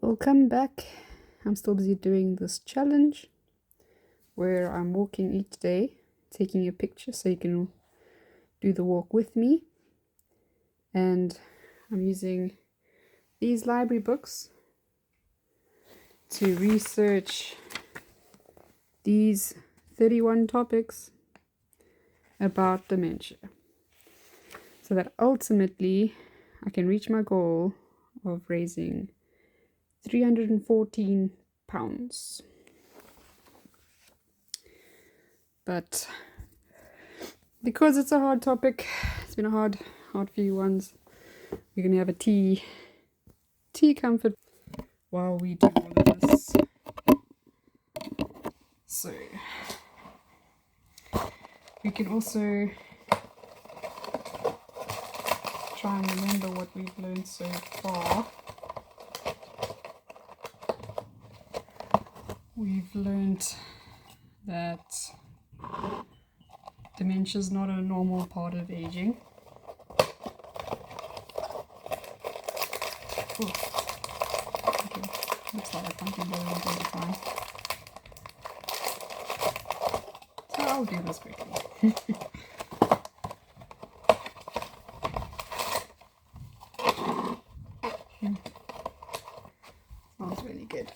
Welcome back. I'm still busy doing this challenge where I'm walking each day, taking a picture so you can do the walk with me. And I'm using these library books to research these 31 topics about dementia, so that ultimately I can reach my goal of raising 314 pounds. But because it's a hard topic, it's been a hard few ones, we're gonna have a tea comfort while we do all of this. So we can also try and remember what we've learned so far. We've learned that dementia is not a normal part of aging. Ooh. Okay, looks like I can't do boiling all the time. So I'll do this quickly. Smells really good.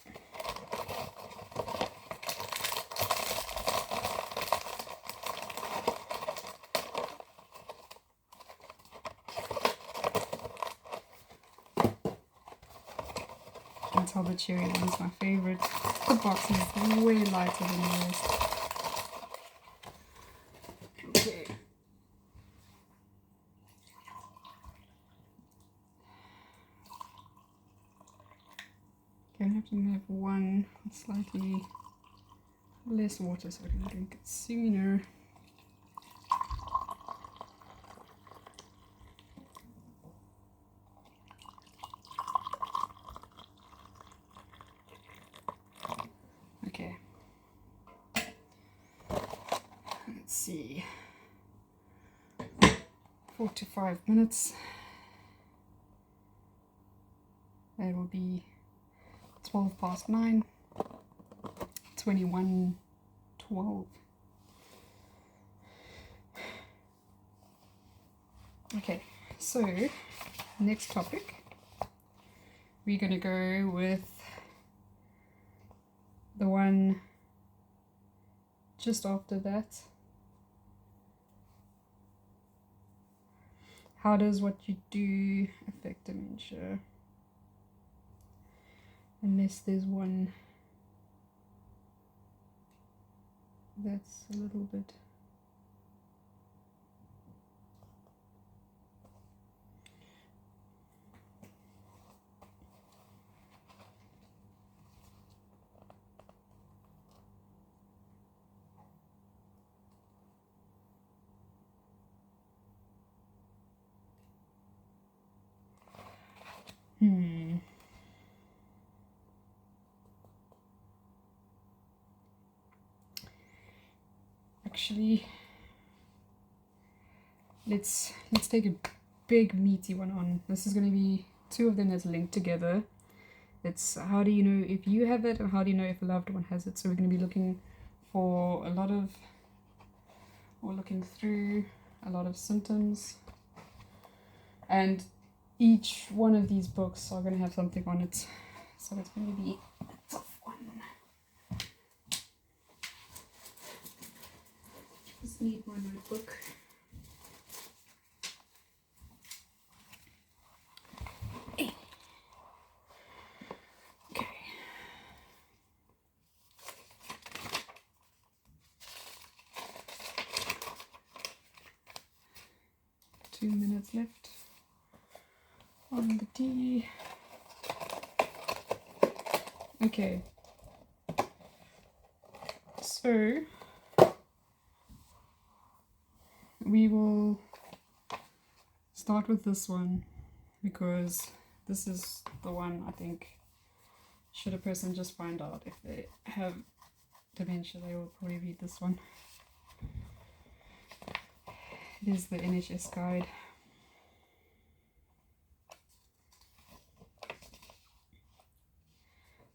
You can tell the cherry one is my favorite. The box is way lighter than the rest. Okay. I have to have one with slightly less water so I can drink it sooner. Okay. Let's see. 4 to 5 minutes. It will be 9:12, 21:12. Okay, so next topic, we're going to go with the one just after that. How does what you do affect dementia? Unless there's one that's a little bit Actually, let's take a big meaty one on. This is going to be two of them that's linked together. It's how do you know if you have it, and how do you know if a loved one has it. So we're going to be looking for looking through a lot of symptoms, and each one of these books are going to have something on it, so it's going to be a tough one. Just need my notebook. Okay. 2 minutes left on the tea. Okay, so we will start with this one because this is the one I think, should a person just find out if they have dementia, they will probably read this one. It is the NHS guide.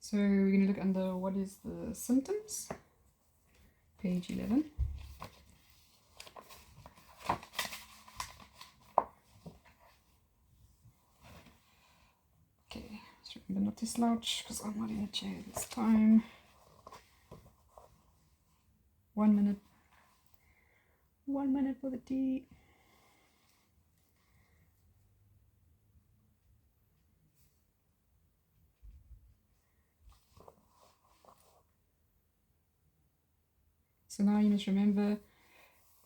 So we're going to look under what is the symptoms, page 11. Okay, just remember not to slouch because I'm not in a chair this time. 1 minute. 1 minute for the tea. So now you must remember,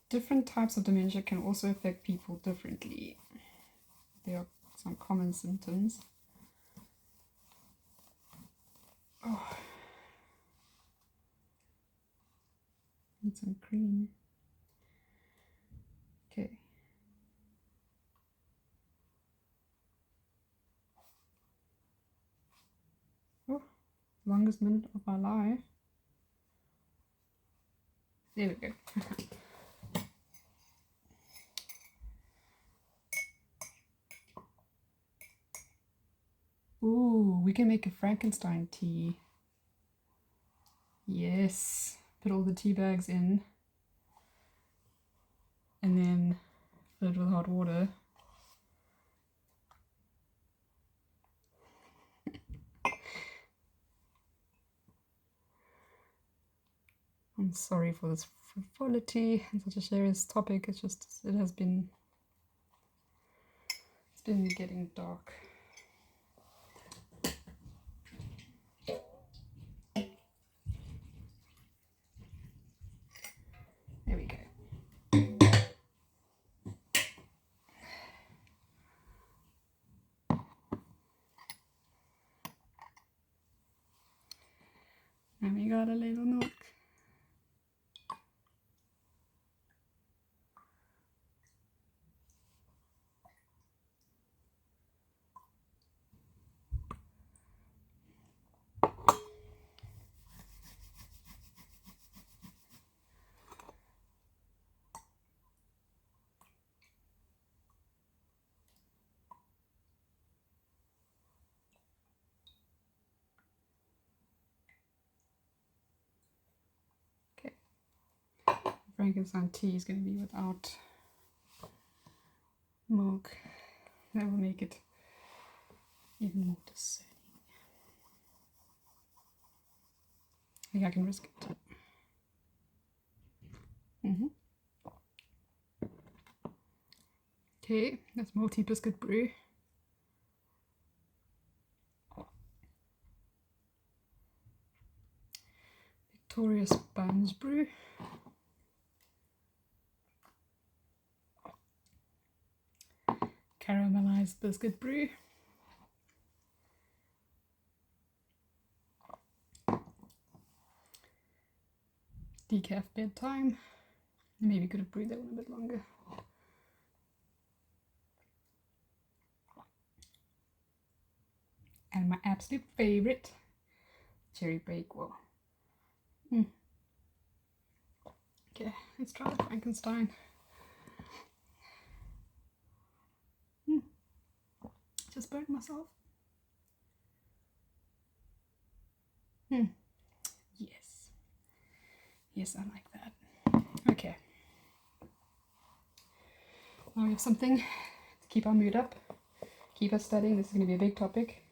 different types of dementia can also affect people differently. There are some common symptoms. Oh, need some cream. Okay. Oh, longest minute of my life. There we go. Ooh, we can make a Frankenstein tea. Yes. Put all the tea bags in. And then fill it with hot water. I'm sorry for this frivolity and such a serious topic. It's just, it's been getting dark. There we go. And we got a little milk. Okay. Frankenstein tea is going to be without milk. That will make it even more discerning. I think I can risk it. Okay, that's multi-biscuit brew. Victorious Buns brew. Caramelized biscuit brew. Decaf bedtime. Maybe could have brewed that one a bit longer. And my absolute favorite, cherry bakewell. Okay, let's try the Frankenstein. Just burnt myself. Yes. Yes, I like that. Okay. Now we have something to keep our mood up, keep us studying. This is going to be a big topic.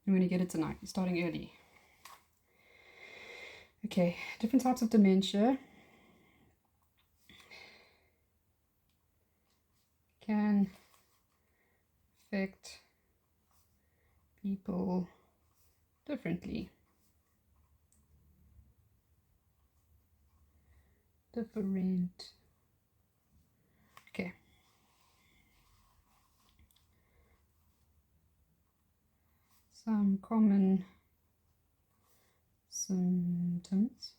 I'm going to get it tonight. We're starting early. Okay, different types of dementia can affect people differently. Okay. Some common symptoms.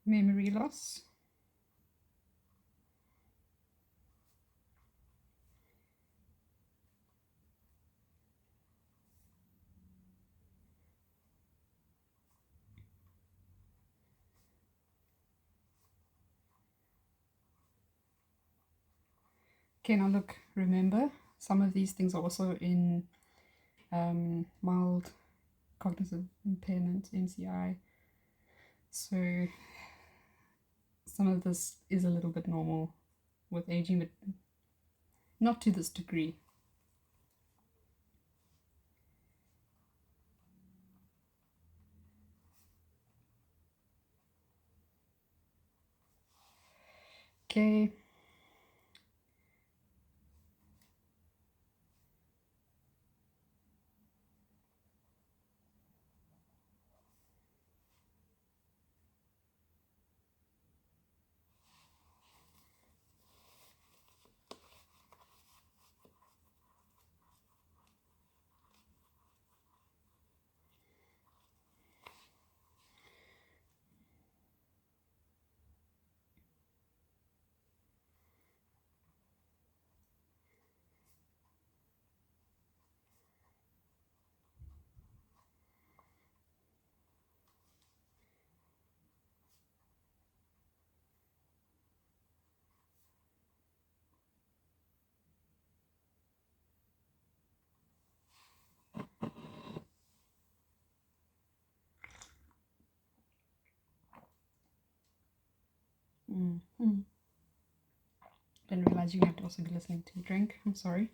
Memory loss. Okay, now look, remember, some of these things are also in mild cognitive impairment, MCI. So some of this is a little bit normal with aging, but not to this degree. Okay. Didn't realize you have to also be listening to a drink. I'm sorry.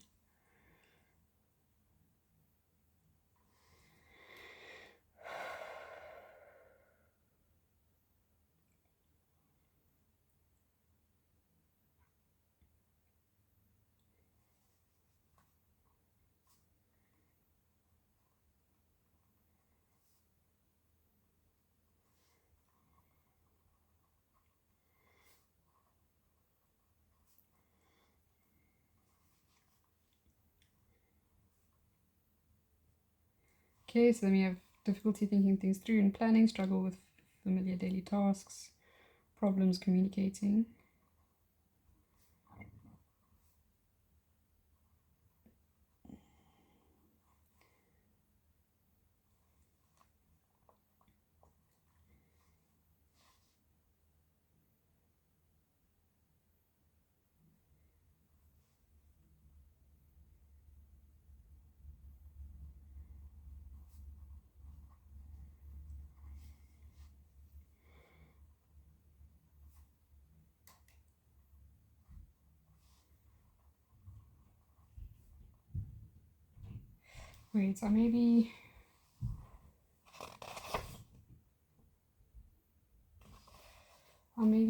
Okay, so then we have difficulty thinking things through and planning, struggle with familiar daily tasks, problems communicating. Wait, I maybe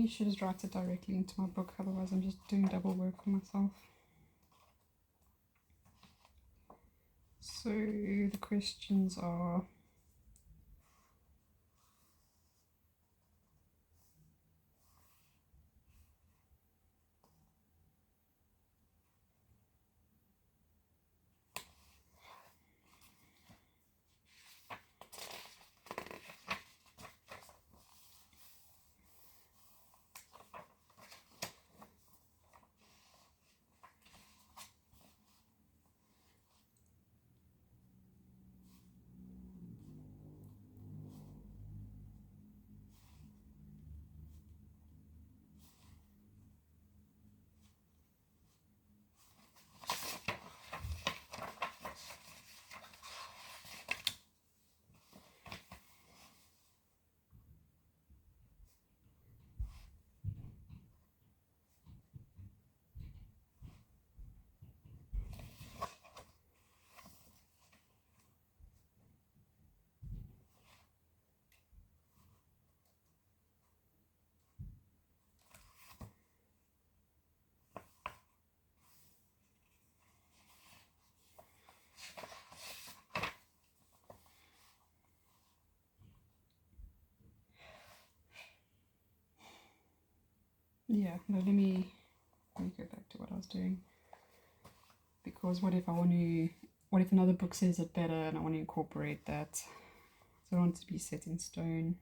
should just write it directly into my book, otherwise I'm just doing double work for myself. So the questions are: yeah, no, let me go back to what I was doing, because what if another book says it better and I want to incorporate that? So I don't want it to be set in stone.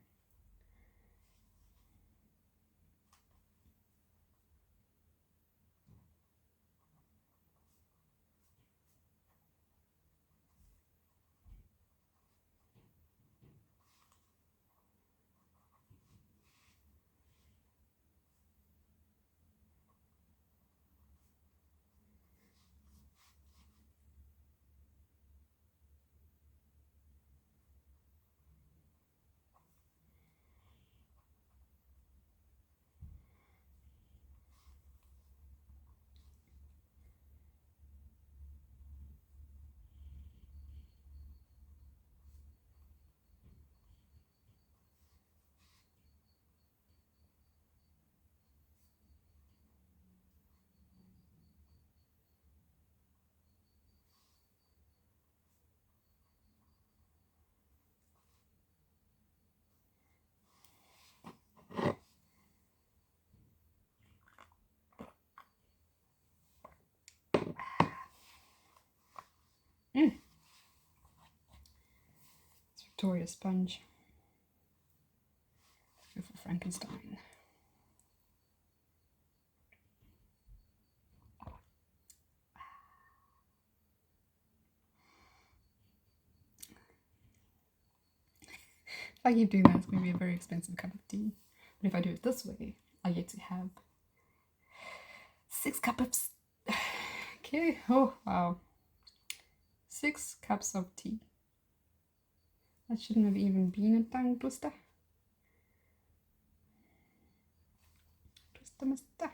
Victoria sponge. Go for Frankenstein. If I keep doing that, it's going to be a very expensive cup of tea. But if I do it this way, I get to have 6 cups. Okay, oh wow. 6 cups of tea. That shouldn't have even been a tongue twister. Twister mister.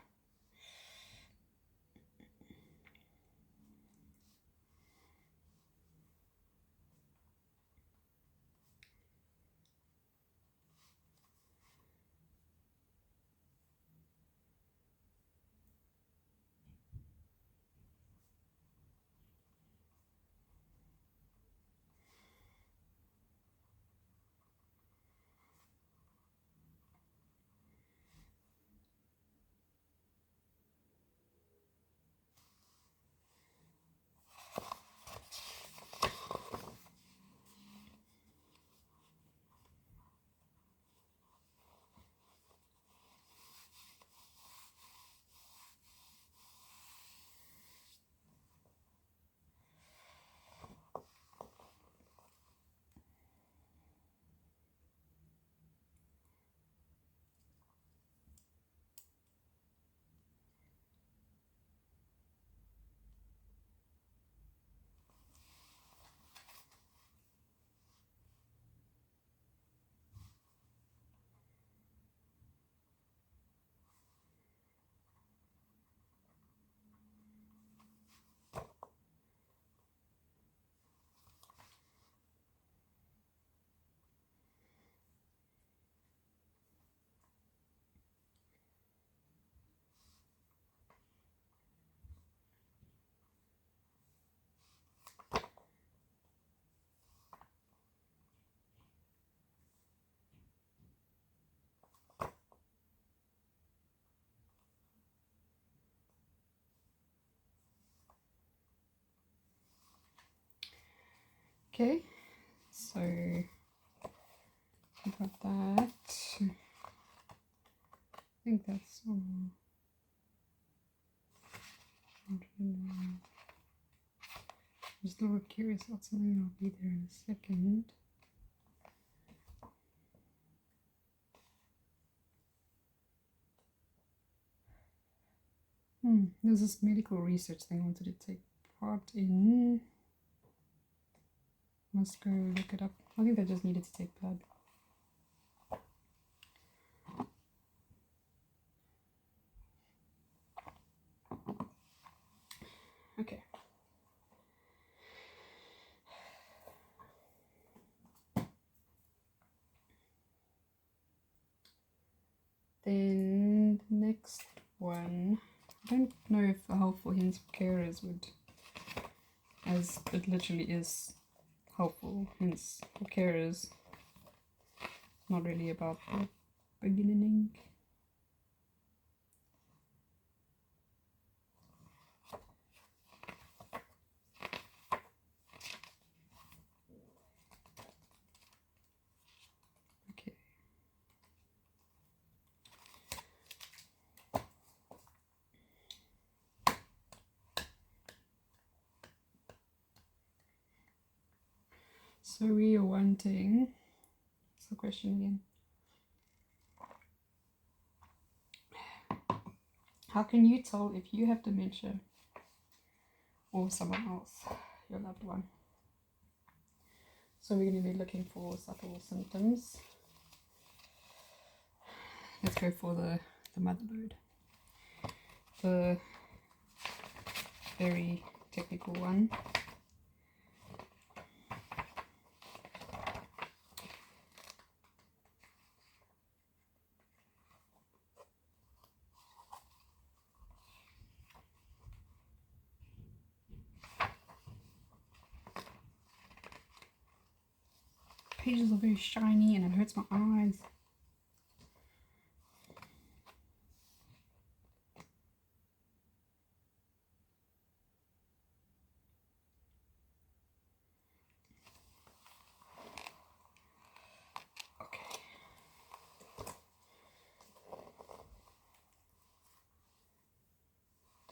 Okay, so I got that. I think that's all. I'm just a little curious about something. I'll be there in a second. There's this medical research thing I wanted to take part in. Must go look it up. I think they just needed to take blood. Okay. Then the next one, I don't know if a helpful hints for carers would, as it literally is helpful hints for carers, not really about the beginning. Okay. So we are wanting, what's the question again? How can you tell if you have dementia or someone else, your loved one? So we're going to be looking for subtle symptoms. Let's go for the mother load. The very technical one. Pages are very shiny and it hurts my eyes.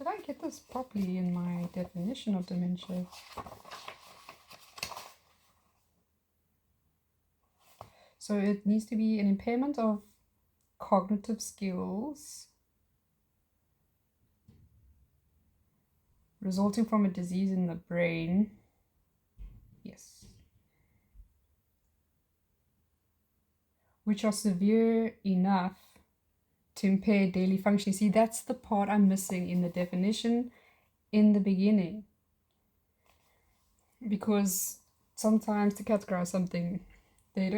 Did I get this properly in my definition of dementia? So it needs to be an impairment of cognitive skills resulting from a disease in the brain. Yes. Which are severe enough to impair daily functioning. See, that's the part I'm missing in the definition in the beginning. Because sometimes to categorize something, they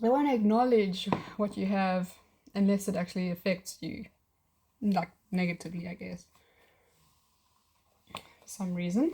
won't acknowledge what you have unless it actually affects you, like negatively, I guess, for some reason.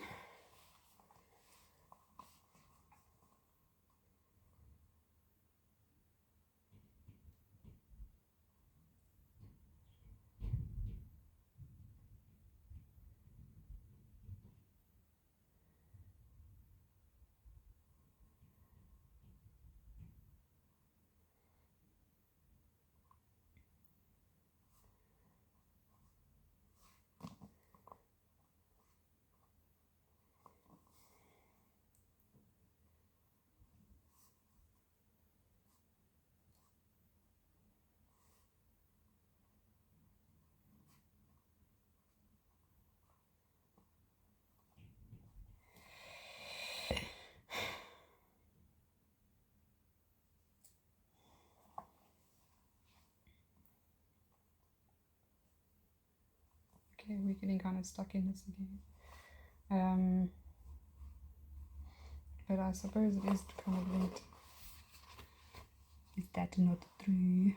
Okay, we're getting kind of stuck in this again. But I suppose it is kind of linked. Is that not true?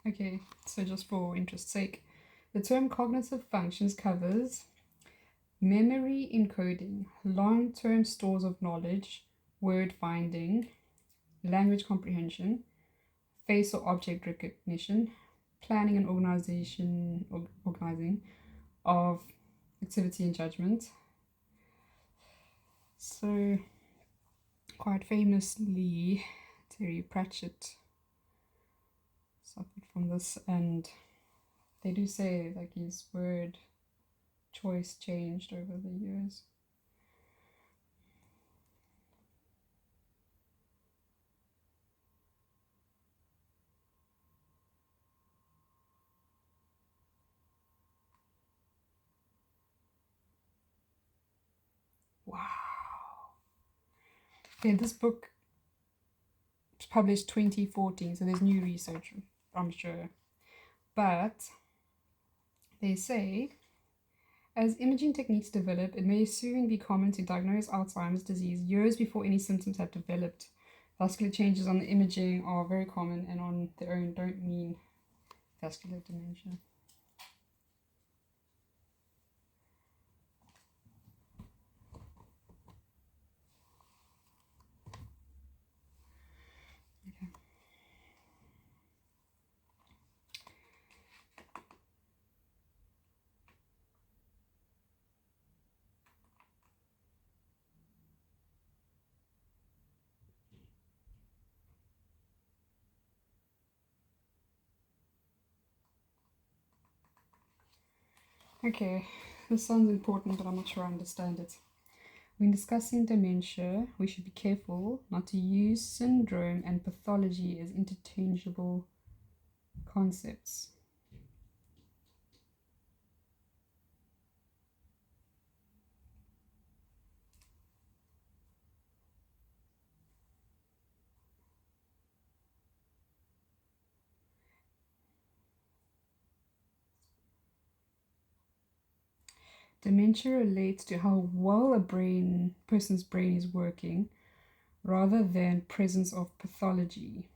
Okay, so just for interest's sake, the term cognitive functions covers memory encoding, long-term stores of knowledge, word finding, language comprehension, face or object recognition, planning and organizing of activity and judgment. So, quite famously, Terry Pratchett suffered from this, and they do say like his word choice changed over the years. Wow. Yeah, this book was published 2014, so there's new research, I'm sure. But they say, as imaging techniques develop, it may soon be common to diagnose Alzheimer's disease years before any symptoms have developed. Vascular changes on the imaging are very common and on their own don't mean vascular dementia. Okay, this sounds important, but I'm not sure I understand it. When discussing dementia, we should be careful not to use syndrome and pathology as interchangeable concepts. Dementia relates to how well a person's brain is working rather than presence of pathology.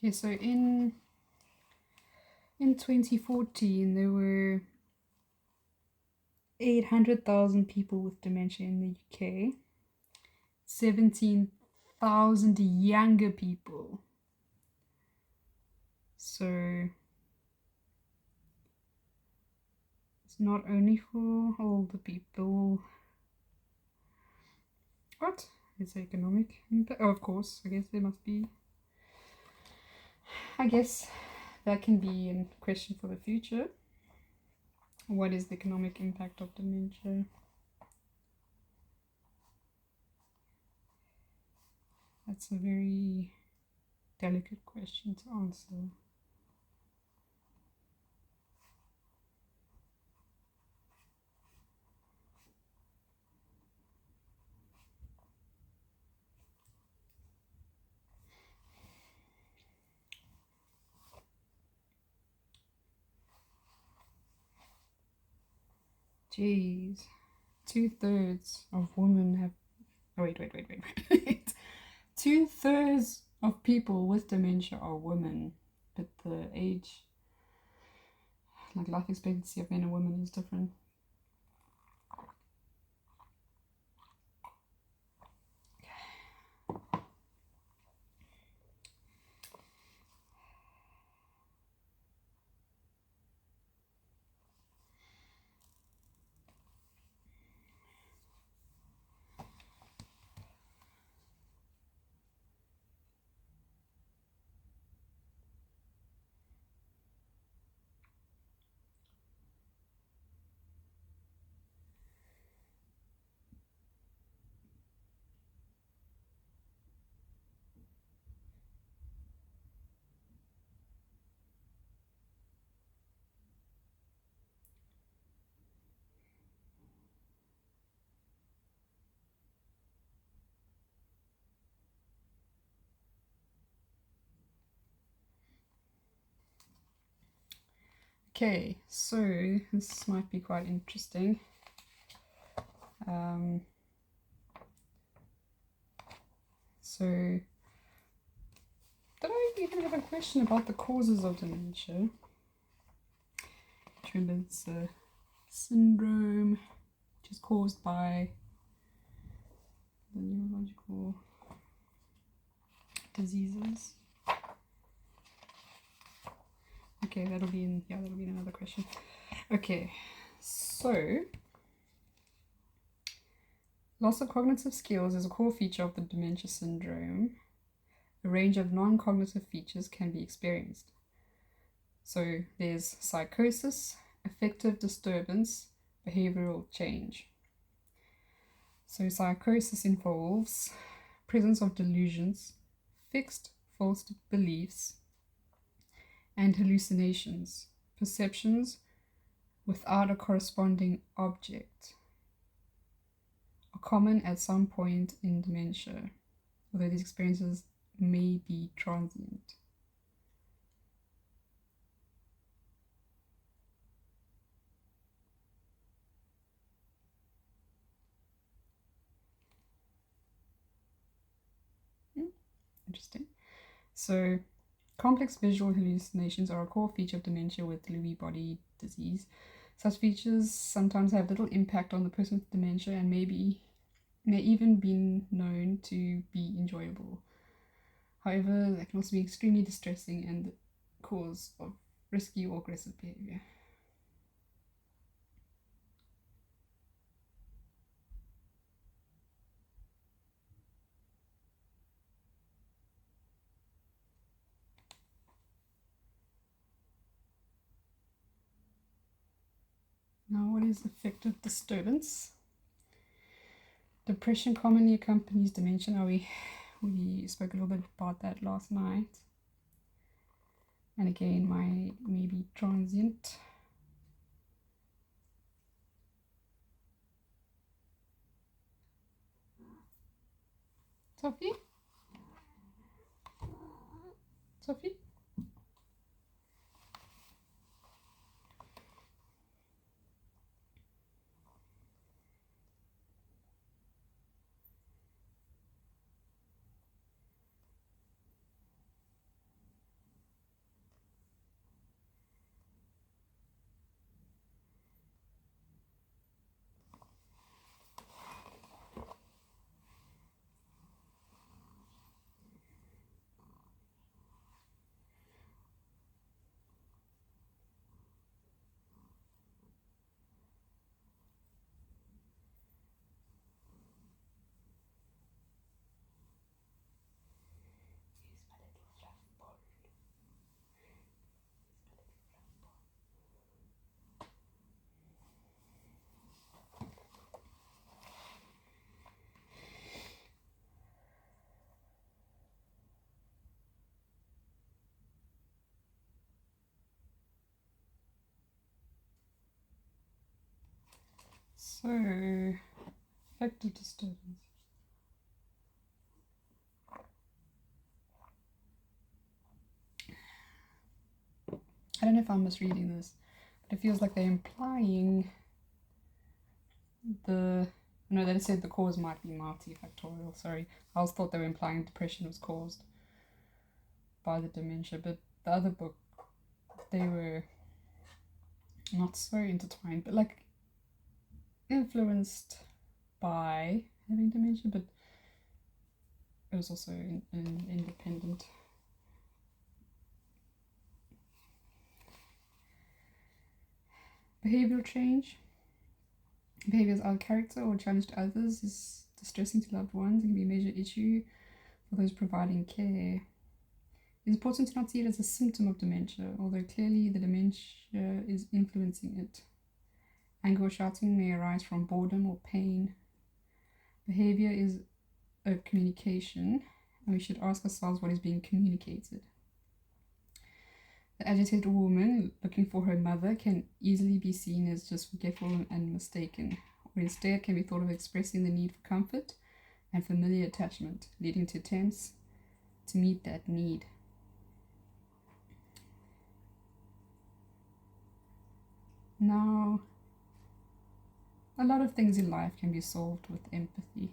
Okay, so in 2014 there were 800,000 people with dementia in the UK, 17,000 younger people. So it's not only for older people. What? It's economic impact. Oh, of course. I guess there must be. I guess that can be a question for the future. What is the economic impact of dementia? That's a very delicate question to answer. Jeez. 2/3 of women have. Oh, wait. 2/3 of people with dementia are women, but the age, like life expectancy of men and women, is different. Okay, so this might be quite interesting. So, did I even have a question about the causes of dementia? Remember, it's a syndrome which is caused by the neurological diseases. Okay, that'll be in another question. Okay, so loss of cognitive skills is a core feature of the dementia syndrome. A range of non-cognitive features can be experienced. So there's psychosis, affective disturbance, behavioral change. So psychosis involves presence of delusions, fixed false beliefs, and hallucinations, perceptions without a corresponding object, are common at some point in dementia, although these experiences may be transient. Interesting. So, complex visual hallucinations are a core feature of dementia with Lewy body disease. Such features sometimes have little impact on the person with dementia and may even be known to be enjoyable. However, they can also be extremely distressing and the cause of risky or aggressive behavior. Now, what is affective disturbance? Depression commonly accompanies dementia. Now, we spoke a little bit about that last night. And again, maybe transient. Sophie? Sophie? So, affective disturbance. I don't know if I'm misreading this, but it feels like they're implying that it said the cause might be multifactorial. Sorry, I always thought they were implying depression was caused by the dementia, but the other book, they were not so intertwined, but like influenced by having dementia, but it was also independent. Behavioral change. Behaviors out of character or challenge to others is distressing to loved ones. It can be a major issue for those providing care. It's important to not see it as a symptom of dementia, although clearly the dementia is influencing it. Anger or shouting may arise from boredom or pain. Behavior is a communication, and we should ask ourselves what is being communicated. The agitated woman looking for her mother can easily be seen as just forgetful and mistaken, or instead can be thought of expressing the need for comfort and familiar attachment, leading to attempts to meet that need. Now, a lot of things in life can be solved with empathy.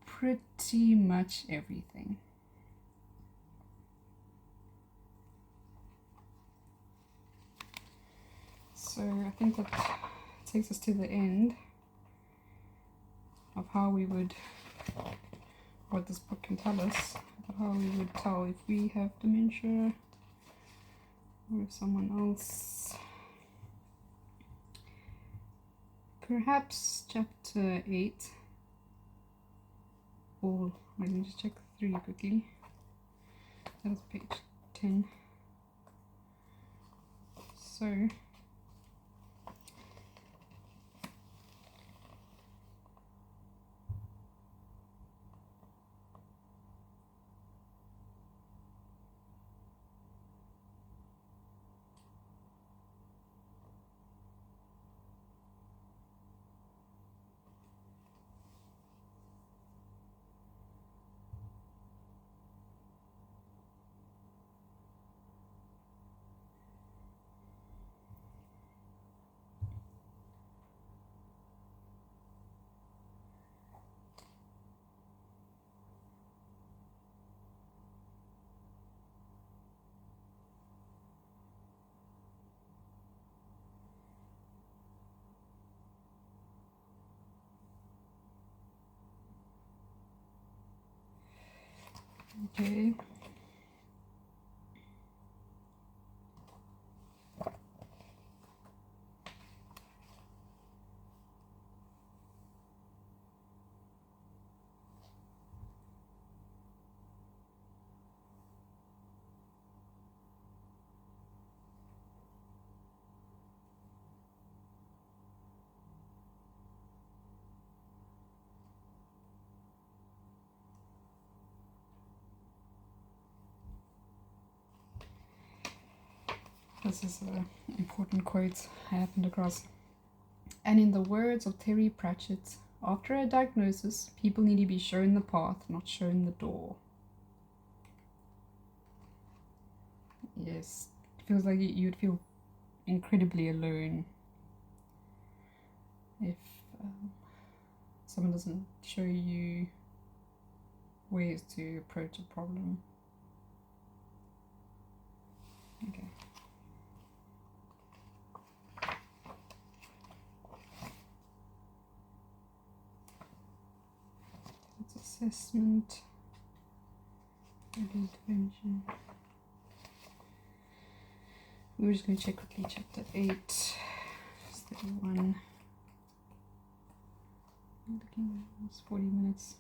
Pretty much everything. So I think that takes us to the end of how we would, what this book can tell us, about how we would tell if we have dementia or if someone else. Perhaps chapter 8, or let me just check 3 quickly. That was page 10. So okay. This is an important quote I happened across. And in the words of Terry Pratchett, after a diagnosis, people need to be shown the path, not shown the door. Yes, it feels like you'd feel incredibly alone if someone doesn't show you ways to approach a problem. Okay. That's assessment. Intervention. We're just going to check quickly chapter 8, 31. It's 40 minutes.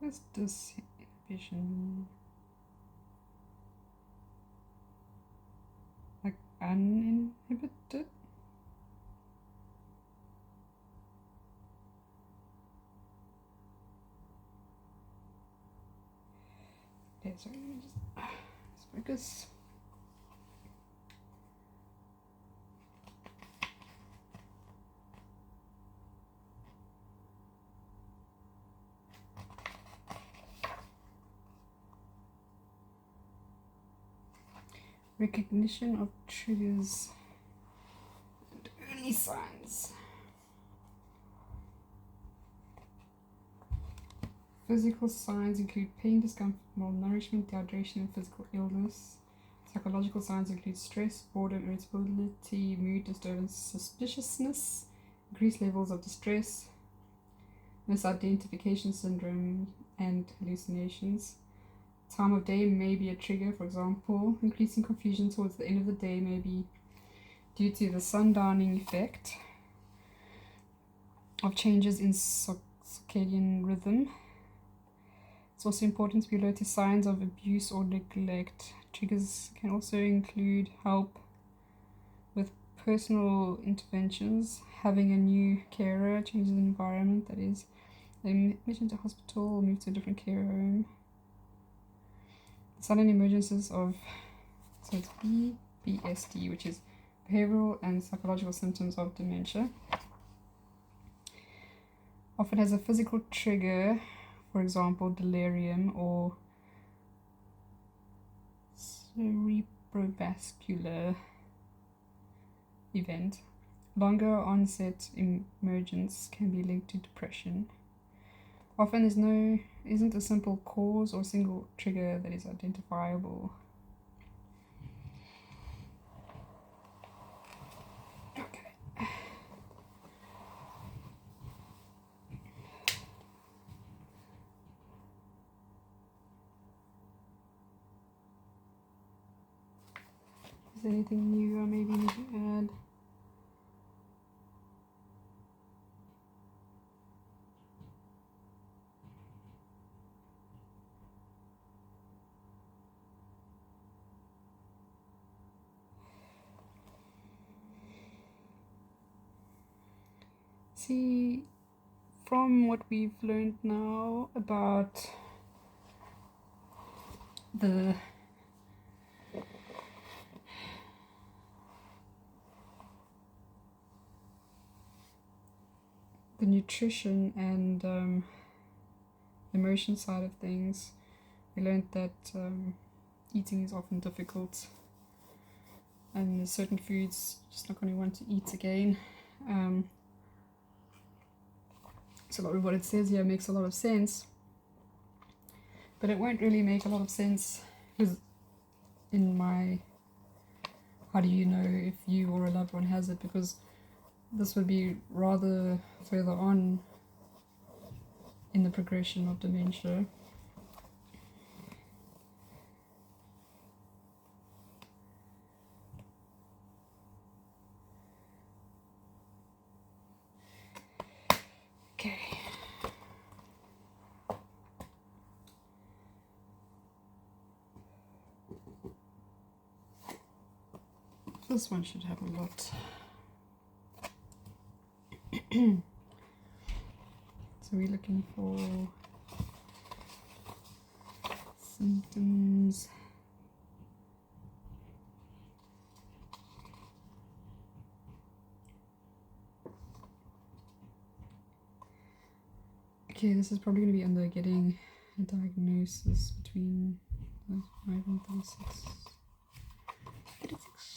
What's this vision? Like uninhibited? Okay, sorry, let me just focus. Recognition of triggers and early signs. Physical signs include pain, discomfort, malnourishment, dehydration, and physical illness. Psychological signs include stress, boredom, irritability, mood disturbance, suspiciousness, increased levels of distress, misidentification syndrome, and hallucinations. Time of day may be a trigger, for example. Increasing confusion towards the end of the day may be due to the sundowning effect of changes in circadian rhythm. It's also important to be alert to signs of abuse or neglect. Triggers can also include help with personal interventions, having a new carer, changes in environment, that is, admission to hospital or move to a different care home. Sudden emergences of, so it's BPSD, which is behavioral and psychological symptoms of dementia. Often has a physical trigger, for example, delirium or cerebrovascular event. Longer onset emergence can be linked to depression. Often isn't a simple cause or single trigger that is identifiable. Okay. Is there anything new I maybe need to add? See, from what we've learned now about the nutrition and emotion side of things, we learned that eating is often difficult and there's certain foods you're just not going to want to eat again. So a lot of what it says here makes a lot of sense, but it won't really make a lot of sense because in my how do you know if you or a loved one has it, because this would be rather further on in the progression of dementia. Okay. This one should have a lot. So we're looking for symptoms. Okay, this is probably going to be under getting a diagnosis between 5 and 36. 36.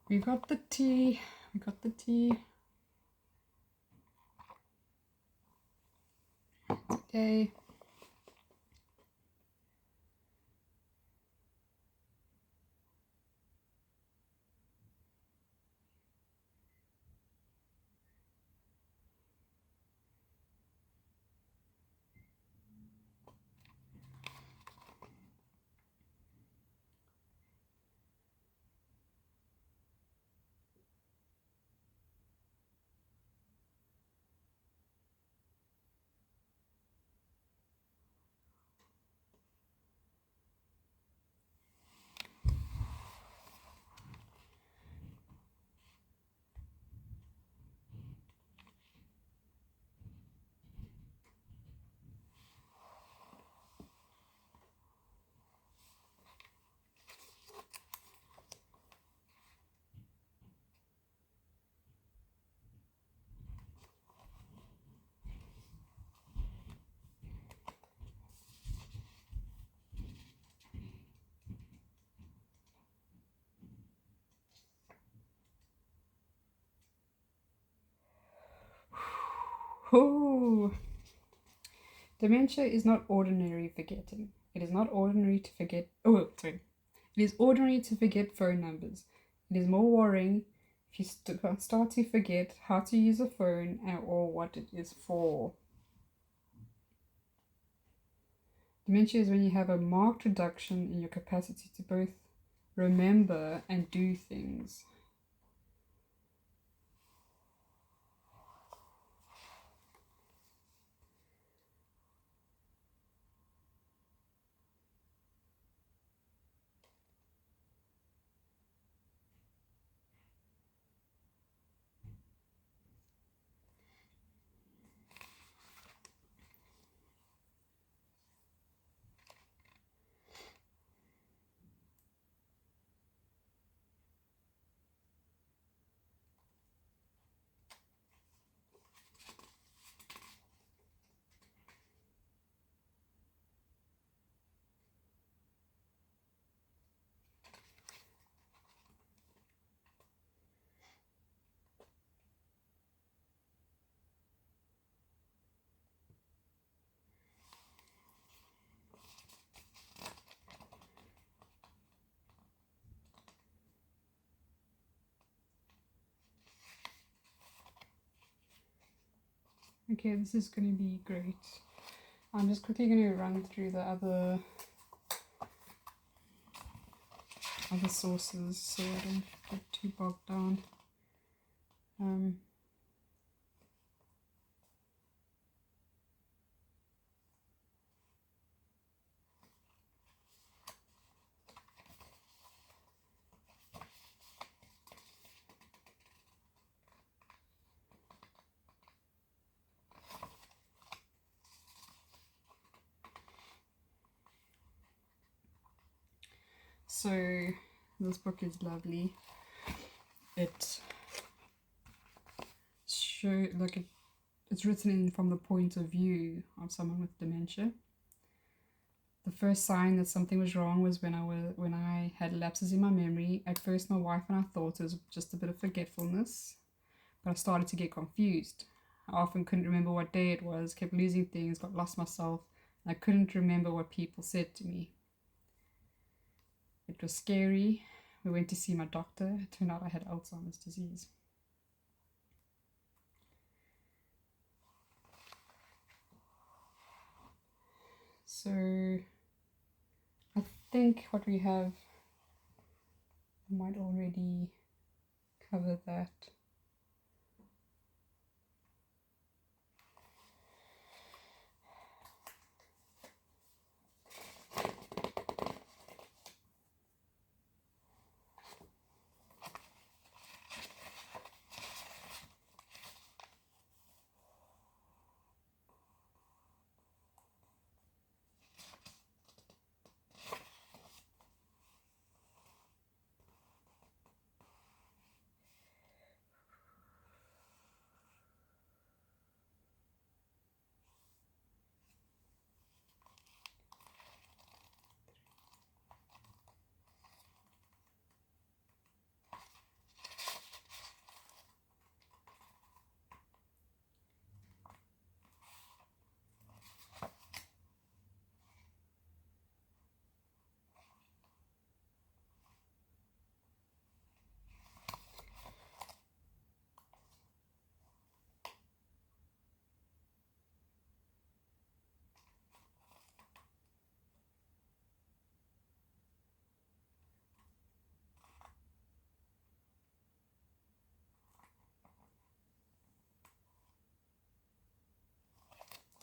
We got the tea. We got the tea. Okay. Oh, dementia is not ordinary forgetting. It is not ordinary to forget. Oh, sorry. It is ordinary to forget phone numbers. It is more worrying if you start to forget how to use a phone or what it is for. Dementia is when you have a marked reduction in your capacity to both remember and do things. Okay, this is going to be great. I'm just quickly going to run through the other sources so I don't get too bogged down. So this book is lovely. It's written in from the point of view of someone with dementia. The first sign that something was wrong was when I had lapses in my memory. At first, my wife and I thought it was just a bit of forgetfulness, but I started to get confused. I often couldn't remember what day it was, kept losing things, got lost myself, and I couldn't remember what people said to me. It was scary. We went to see my doctor. It turned out I had Alzheimer's disease. So I think what we have might already cover that.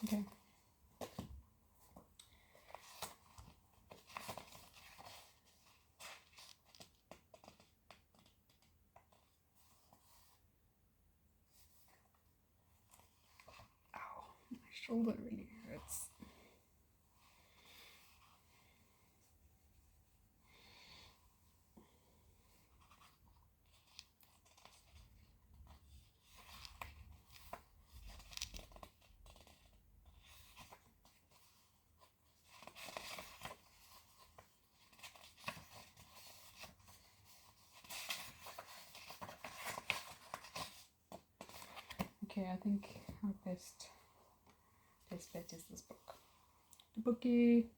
Okay. Ow, my shoulder really hurts. Okay, I think our best bet is this book. The bookie.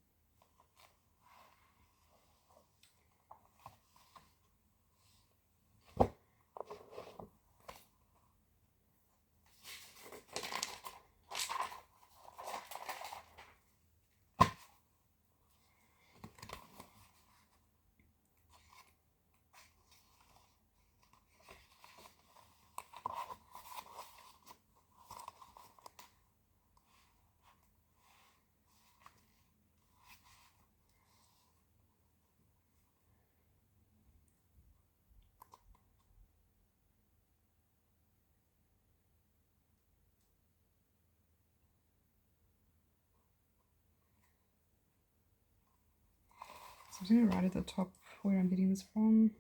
So I'm going to write at the top where I'm getting this from.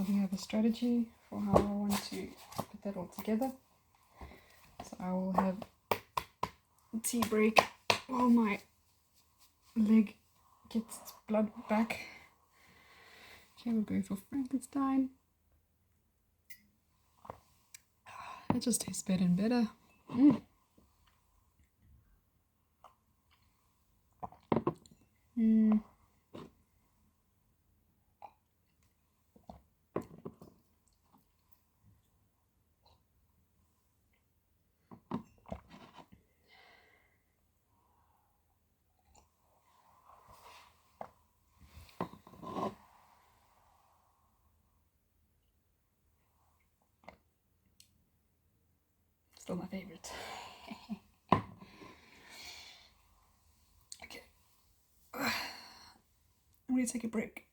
So I do have a strategy for how I want to put that all together. So I will have a tea break while my leg gets its blood back. Okay, we're going for Frankenstein. It just tastes better and better. Still my favorite. Okay. I'm gonna take a break.